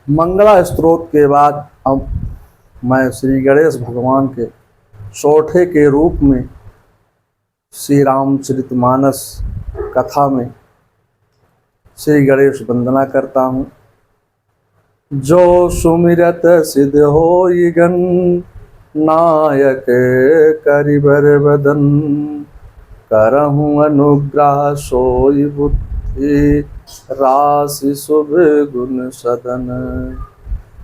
मंगला स्तोत्र के बाद अब मैं श्री गणेश भगवान के चौथे के रूप में श्री रामचरितमानस कथा में श्री गणेश वंदना करता हूँ। जो सुमिरत सिद्ध होई गन, नायक करिबर बदन, करहूँ अनुग्रह सोई बुद्धि, राशि शुभ गुण सदन।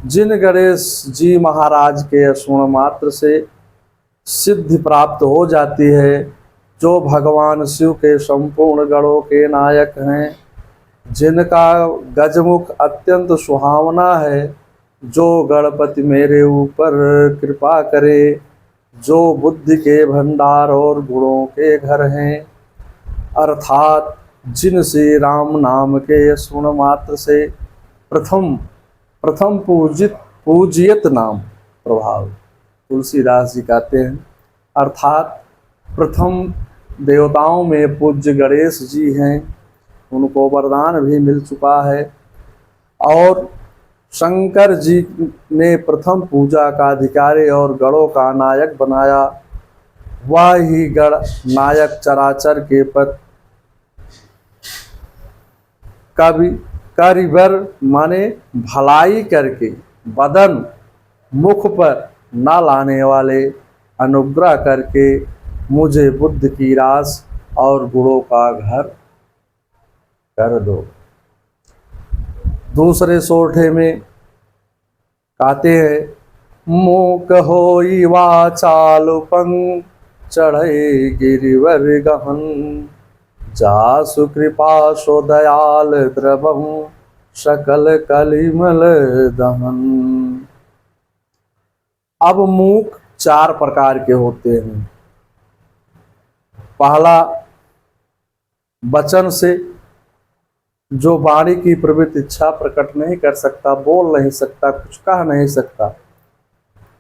जिन गणेश जी महाराज के स्मरण मात्र से सिद्धि प्राप्त हो जाती है, जो भगवान शिव के संपूर्ण गणों के नायक हैं, जिनका गजमुख अत्यंत सुहावना है, जो गणपति मेरे ऊपर कृपा करे, जो बुद्धि के भंडार और गुणों के घर हैं, अर्थात जिन श्री राम नाम के स्मरण मात्र से प्रथम पूजियत नाम प्रभाव, तुलसीदास जी कहते हैं, अर्थात प्रथम देवताओं में पूज्य गणेश जी हैं। उनको वरदान भी मिल चुका है और शंकर जी ने प्रथम पूजा का अधिकारी और गणों का नायक बनाया। वह ही गण नायक चराचर के पद कारीगर माने भलाई करके, बदन मुख पर न लाने वाले, अनुग्रह करके मुझे बुद्धि की रास और गुणों का घर कर दो। दूसरे सोठे में कहते हैं, मूक होई वाचाल पंग, चढ़े गिरिवर गहन, जासु कृपा सो दयाल द्रवम, सकल कलिमल दहन। अब मूक चार प्रकार के होते हैं। पहला, वचन से, जो वाणी की प्रवृत्ति इच्छा प्रकट नहीं कर सकता, बोल नहीं सकता, कुछ कह नहीं सकता।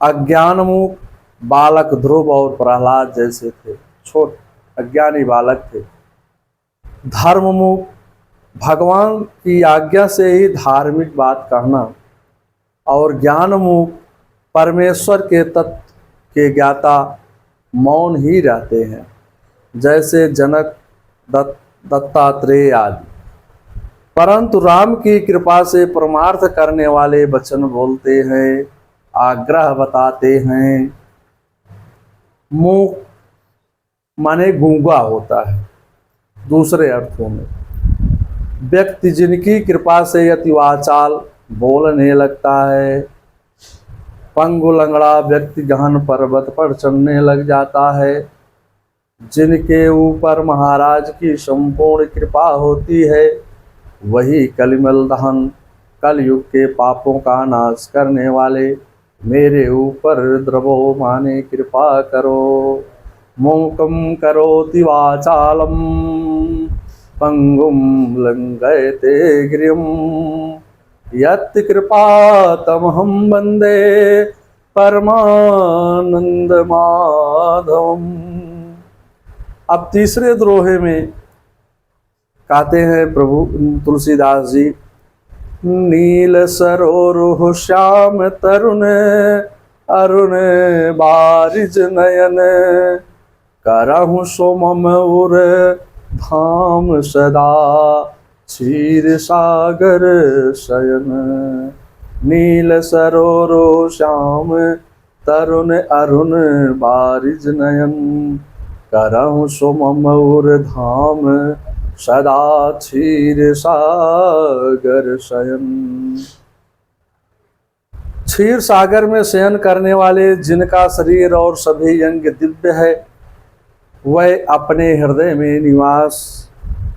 अज्ञान मूक, बालक ध्रुव और प्रहलाद जैसे थे, छोटे अज्ञानी बालक थे। धर्म मूक, भगवान की आज्ञा से ही धार्मिक बात कहना। और ज्ञान मूक, परमेश्वर के तत्व के ज्ञाता मौन ही रहते हैं, जैसे जनक, दत्तात्रेय आदि। परंतु राम की कृपा से परमार्थ करने वाले वचन बोलते हैं, आग्रह बताते हैं। मूक माने गूंगा होता है। दूसरे अर्थों में, व्यक्ति जिनकी कृपा से अति वाचाल बोलने लगता है। पंगु लंगड़ा व्यक्ति गहन पर्वत पर चढ़ने लग जाता है। जिनके ऊपर महाराज की संपूर्ण कृपा होती है, वही कलिमल दहन, कलयुग के पापों का नाश करने वाले मेरे ऊपर द्रवो माने कृपा करो। मूकम करोति वाचालम, पंगुम लंघयते गिरिम, यत् कृपा तमहं वंदे परमानंद माधवम। अब तीसरे द्रोहे में कहते हैं प्रभु तुलसीदास जी, नील सरोरुह श्याम तरुण, अरुण बारिज नयन, करहु सोमम उर धाम सदा, क्षीर सागर शयन। नील सरोरुह श्याम तरुण, अरुण बारिज नयन, करहु सोमम उर धाम सदा, क्षीर सागर शयन। क्षीर सागर में शयन करने वाले, जिनका शरीर और सभी अंग दिव्य है, वह अपने हृदय में निवास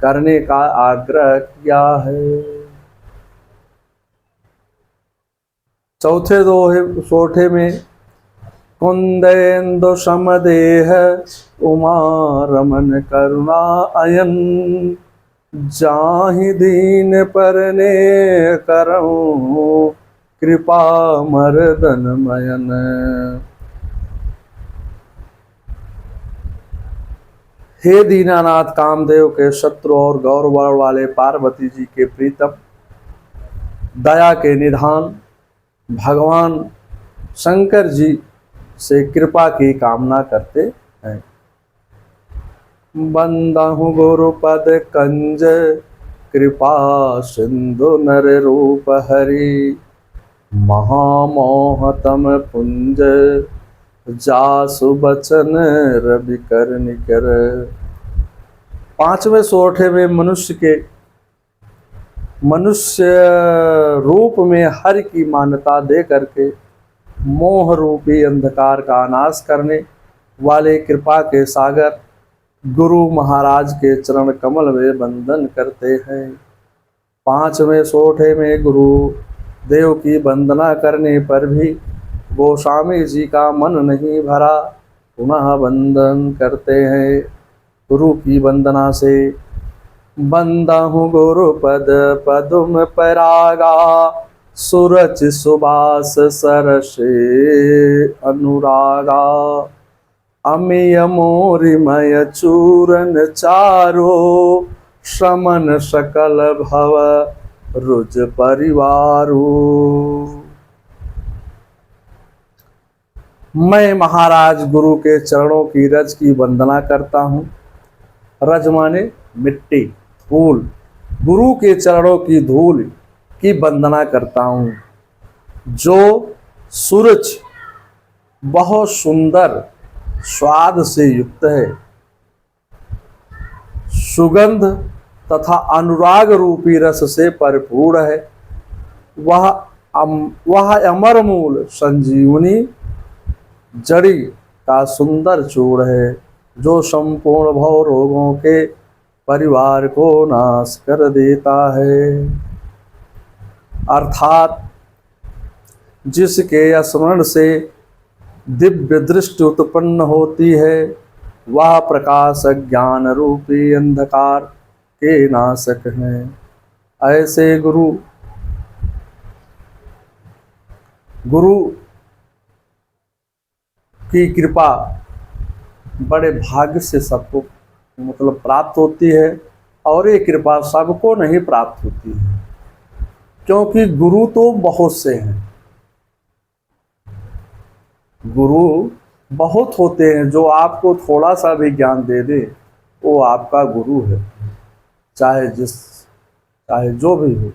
करने का आग्रह किया है। चौथे सोठे में, कुंदेन्दु समदेह उमा रमन करुणा अयन, जाहि दीन परने करऊं कृपा मर्दन मयन। हे दीनानाथ, कामदेव के शत्रु और गौरव वाले पार्वती जी के प्रीतम, दया के निधान भगवान शंकर जी से कृपा की कामना करते हैं। बंदहु गुरुपद कंज कृपा सिंधु नर रूप हरि, महामोहतम पुंज जासु बचन रवि कर निकर। पांचवें सोठे में मनुष्य रूप में हरि की मान्यता दे करके मोह रूपी अंधकार का नाश करने वाले कृपा के सागर गुरु महाराज के चरण कमल में वंदन करते हैं। पांचवें सोठे में गुरु देव की वंदना करने पर भी गोस्वामी जी का मन नहीं भरा, पुनः वंदन करते हैं। गुरु की वंदना से बंदहु गुरु पद पदुम परागा, सुरच सुबास सरसे अनुरागा। अमिय मोरिमय चूरन चारो, श्रमन सकल भव रुज परिवारो। मैं महाराज गुरु के चरणों की रज की वंदना करता हूँ। रज माने मिट्टी, धूल। गुरु के चरणों की धूल की वंदना करता हूँ। जो सूरज बहुत सुंदर स्वाद से युक्त है, सुगंध तथा अनुराग रूपी रस से परिपूर्ण है, वह अमर मूल संजीवनी जड़ी का सुंदर चूर्ण है, जो संपूर्ण भव रोगों के परिवार को नाश कर देता है। अर्थात जिसके स्मरण से दिव्य दृष्टि उत्पन्न होती है, वह प्रकाश ज्ञान रूपी अंधकार के नाशक हैं। ऐसे गुरु की कृपा बड़े भाग्य से सबको प्राप्त होती है, और ये कृपा सबको नहीं प्राप्त होती है, क्योंकि गुरु तो बहुत से हैं। गुरु बहुत होते हैं, जो आपको थोड़ा सा भी ज्ञान दे दे वो आपका गुरु है, चाहे जो भी हो।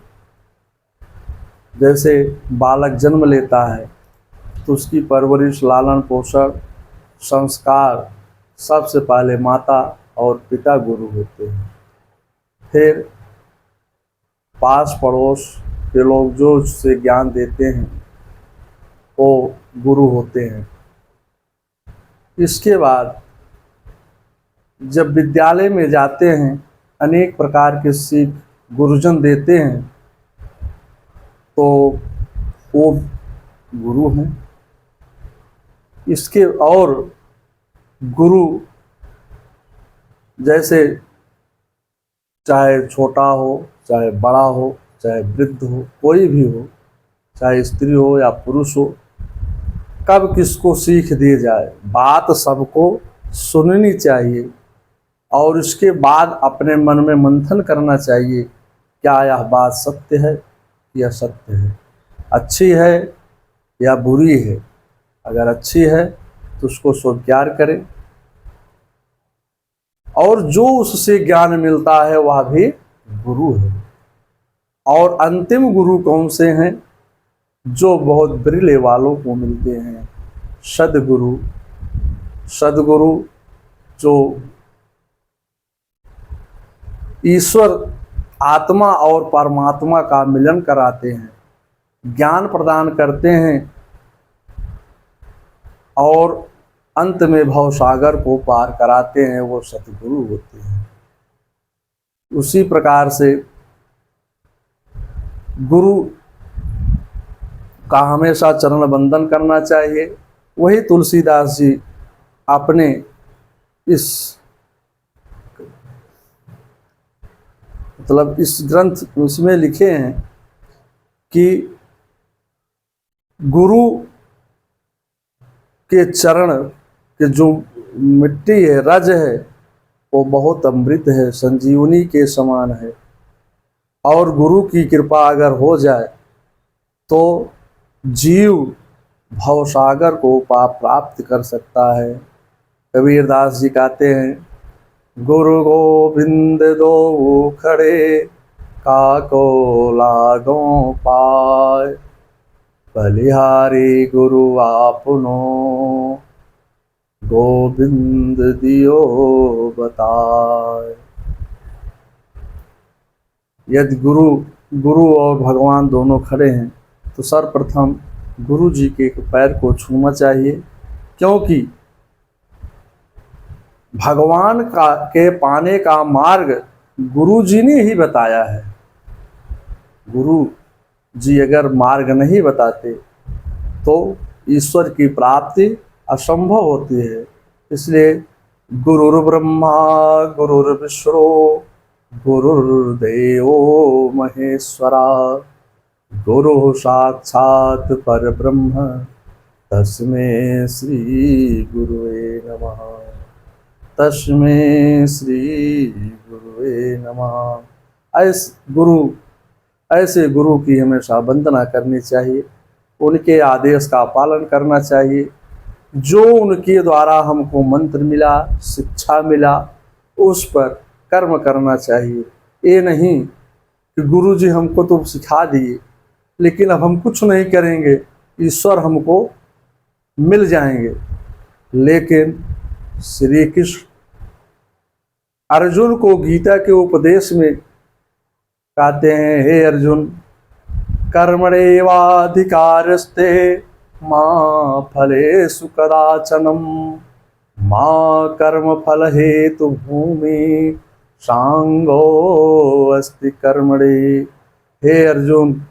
जैसे बालक जन्म लेता है तो उसकी परवरिश, लालन पोषण, संस्कार सबसे पहले माता और पिता गुरु होते हैं। फिर पास पड़ोस के लोग जो उससे ज्ञान देते हैं वो गुरु होते हैं। इसके बाद जब विद्यालय में जाते हैं, अनेक प्रकार के सीख गुरुजन देते हैं, तो वो गुरु हैं। इसके और गुरु जैसे चाहे छोटा हो, चाहे बड़ा हो, चाहे वृद्ध हो, कोई भी हो, चाहे स्त्री हो या पुरुष हो, कब किसको सीख दी जाए, बात सबको सुननी चाहिए और इसके बाद अपने मन में मंथन करना चाहिए, क्या यह बात सत्य है या असत्य है, अच्छी है या बुरी है। अगर अच्छी है तो उसको स्वीकार करें, और जो उससे ज्ञान मिलता है वह भी गुरु है। और अंतिम गुरु कौन से हैं? जो बहुत बिरले वालों को मिलते हैं, सद्गुरु। सद्गुरु जो ईश्वर आत्मा और परमात्मा का मिलन कराते हैं, ज्ञान प्रदान करते हैं और अंत में भवसागर को पार कराते हैं, वो सतगुरु होते हैं। उसी प्रकार से गुरु का हमेशा चरण वंदन करना चाहिए। वही तुलसीदास जी अपने इस ग्रंथ उसमें लिखे हैं कि गुरु के चरण के जो मिट्टी है, रज है, वो बहुत अमृत है, संजीवनी के समान है। और गुरु की कृपा अगर हो जाए तो जीव भवसागर को प्राप्त कर सकता है। कबीरदास जी कहते हैं, गुरु गोविंद दो खड़े, काको लागो पाय, बलिहारी गुरु आपनो, गोविंद दियो बताए। यदि गुरु और भगवान दोनों खड़े हैं तो सर्वप्रथम गुरु जी के पैर को छूना चाहिए, क्योंकि भगवान के पाने का मार्ग गुरु जी ने ही बताया है। गुरु जी अगर मार्ग नहीं बताते तो ईश्वर की प्राप्ति असंभव होती है। इसलिए गुरुर् ब्रह्मा गुरुर्विष्णु गुरुर्देवो महेश्वरा, गुरु साक्षात् परब्रह्म तस्मै श्री गुरुवे नमः, तस्मै श्री गुरुवे नमः। ऐसे गुरु की हमेशा वंदना करनी चाहिए, उनके आदेश का पालन करना चाहिए। जो उनके द्वारा हमको मंत्र मिला, शिक्षा मिला, उस पर कर्म करना चाहिए। ये नहीं कि गुरु जी हमको तो सिखा दिए लेकिन अब हम कुछ नहीं करेंगे, ईश्वर हमको मिल जाएंगे। लेकिन श्री कृष्ण अर्जुन को गीता के उपदेश में कहते हैं, हे अर्जुन, कर्मणेवाधिकारस्ते मां फलेषु कदाचनम, मां कर्म फल हेतु भूमि सांगो अस्ति कर्मणे। हे अर्जुन,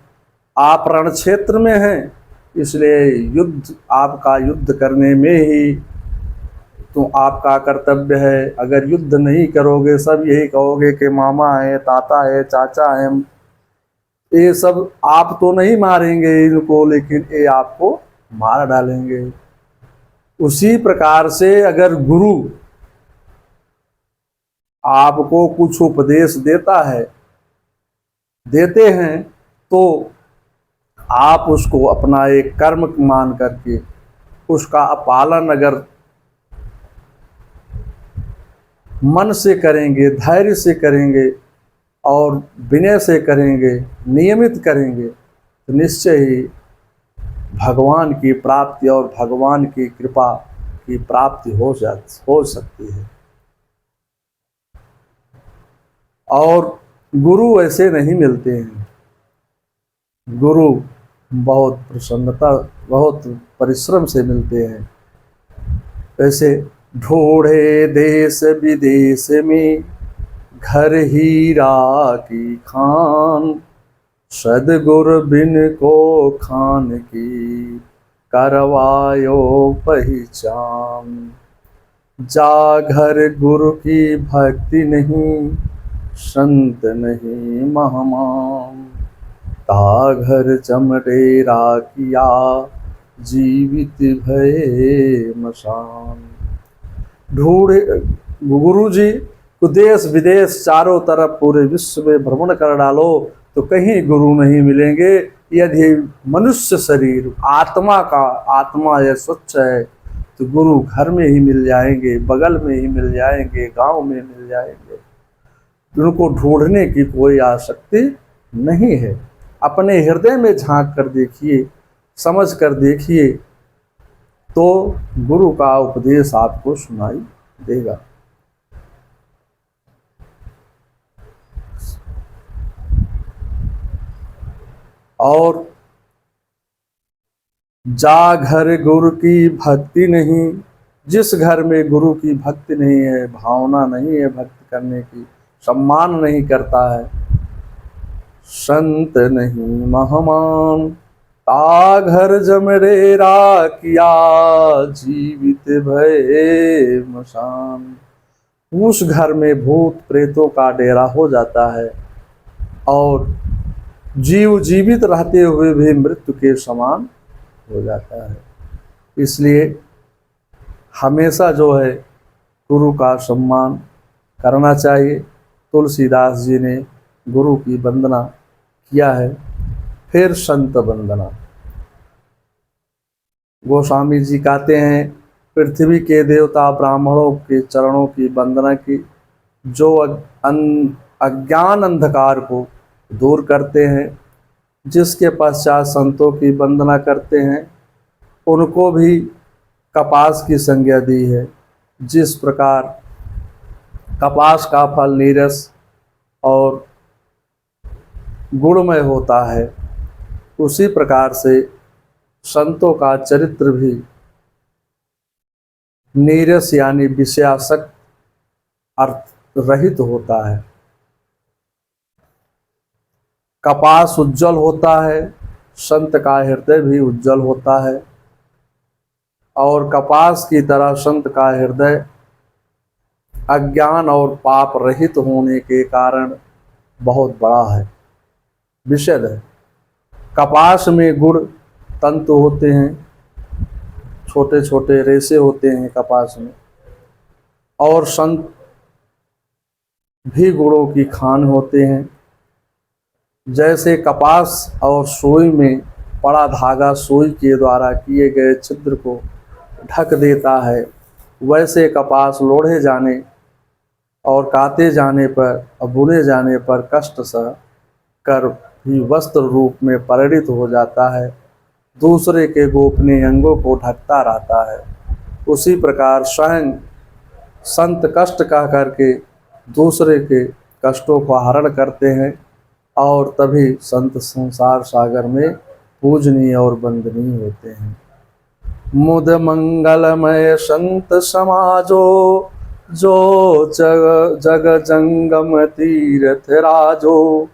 आप रण क्षेत्र में हैं, इसलिए आपका युद्ध करने में ही तो आपका कर्तव्य है। अगर युद्ध नहीं करोगे, सब यही कहोगे कि मामा है, ताता है, चाचा है, ये सब आप तो नहीं मारेंगे इनको, लेकिन ये आपको मार डालेंगे। उसी प्रकार से अगर गुरु आपको कुछ उपदेश देते हैं तो आप उसको अपना एक कर्म मान करके उसका पालन अगर मन से करेंगे, धैर्य से करेंगे और विनय से करेंगे, नियमित करेंगे, तो निश्चय ही भगवान की प्राप्ति और भगवान की कृपा की प्राप्ति हो सकती है। और गुरु ऐसे नहीं मिलते हैं। गुरु बहुत प्रसन्नता, बहुत परिश्रम से मिलते हैं। ऐसे ढूंढे देश विदेश में घर हीरा की खान, सदगुरु बिन को खान की करवायो पहचान। जा घर गुरु की भक्ति नहीं, संत नहीं महमान, ता घर चमटेरा किया जीवित भये मशान। ढूंढे गुरु जी को देश विदेश चारों तरफ पूरे विश्व में भ्रमण कर डालो तो कहीं गुरु नहीं मिलेंगे। यदि मनुष्य शरीर आत्मा यह स्वच्छ है तो गुरु घर में ही मिल जाएंगे, बगल में ही मिल जाएंगे, गांव में मिल जाएंगे। उनको ढूंढने की कोई आसक्ति नहीं है। अपने हृदय में झांक कर देखिए, समझ कर देखिए, तो गुरु का उपदेश आपको सुनाई देगा। और जा घर गुरु की भक्ति नहीं, जिस घर में गुरु की भक्ति नहीं है, भावना नहीं है भक्ति करने की, सम्मान नहीं करता है, संत नहीं महमान, ता घर जमरेरा किया जीवित भये मशान। उस घर में भूत प्रेतों का डेरा हो जाता है और जीव जीवित रहते हुए भी मृत्यु के समान हो जाता है। इसलिए हमेशा जो है गुरु का सम्मान करना चाहिए। तुलसीदास जी ने गुरु की वंदना किया है। फिर संत वंदना। गोस्वामी जी कहते हैं, पृथ्वी के देवता ब्राह्मणों के चरणों की वंदना की, जो अज्ञान अंधकार को दूर करते हैं। जिसके पश्चात संतों की वंदना करते हैं, उनको भी कपास की संज्ञा दी है। जिस प्रकार कपास का फल नीरस और गुणमय होता है, उसी प्रकार से संतों का चरित्र भी नीरस यानी विषयासक्त अर्थ रहित होता है। कपास उज्जवल होता है, संत का हृदय भी उज्जवल होता है। और कपास की तरह संत का हृदय अज्ञान और पाप रहित होने के कारण बहुत बड़ा है, विशद है। कपास में गुण तंतु होते हैं, छोटे छोटे रेशे होते हैं कपास में, और संत भी गुणों की खान होते हैं। जैसे कपास और सुई में पड़ा धागा सुई के द्वारा किए गए छिद्र को ढक देता है, वैसे कपास लोढ़े जाने और काटे जाने पर और बुने जाने पर कष्ट सह कर भी वस्त्र रूप में परिणित हो जाता है, दूसरे के गोपनीय अंगों को ढकता रहता है। उसी प्रकार स्वयं संत कष्ट कह करके दूसरे के कष्टों को हरण करते हैं, और तभी संत संसार सागर में पूजनीय और वंदनीय होते हैं। मुद मंगलमय संत समाजो, जो जग जंगम तीर्थ राजो।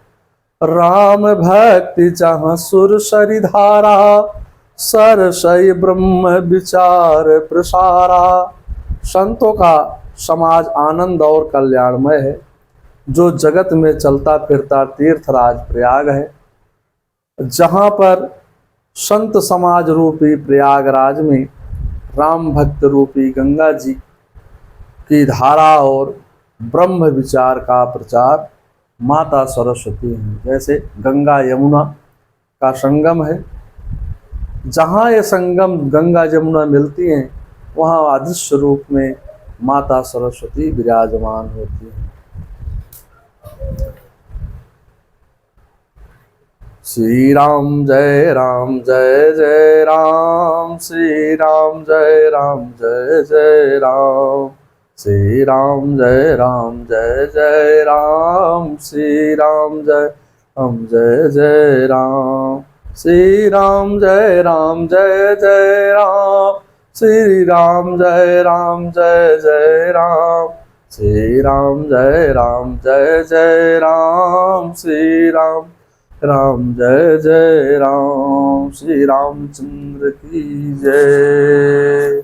राम भक्ति जहाँ सुर सरिधारा, सरसई ब्रह्म विचार प्रसारा। संतों का समाज आनंद और कल्याणमय है, जो जगत में चलता फिरता तीर्थराज प्रयाग है। जहाँ पर संत समाज रूपी प्रयागराज में राम भक्त रूपी गंगा जी की धारा और ब्रह्म विचार का प्रचार माता सरस्वती हैं। जैसे गंगा यमुना का संगम है, जहाँ ये संगम गंगा यमुना मिलती हैं, वहाँ अदृश्य रूप में माता सरस्वती विराजमान होती हैं। श्री राम जय राम जय जय राम, श्री राम जय राम जय जय राम, श्री राम जय राम जय जय राम, श्री राम जय राम जय जय राम, श्री राम जय राम जय जय राम, श्री राम जय राम जय जय राम, श्री राम जय राम जय जय राम, श्री राम राम जय जय राम। श्री रामचंद्र की जय,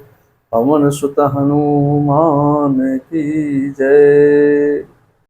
पवन सुत हनुमान की जय।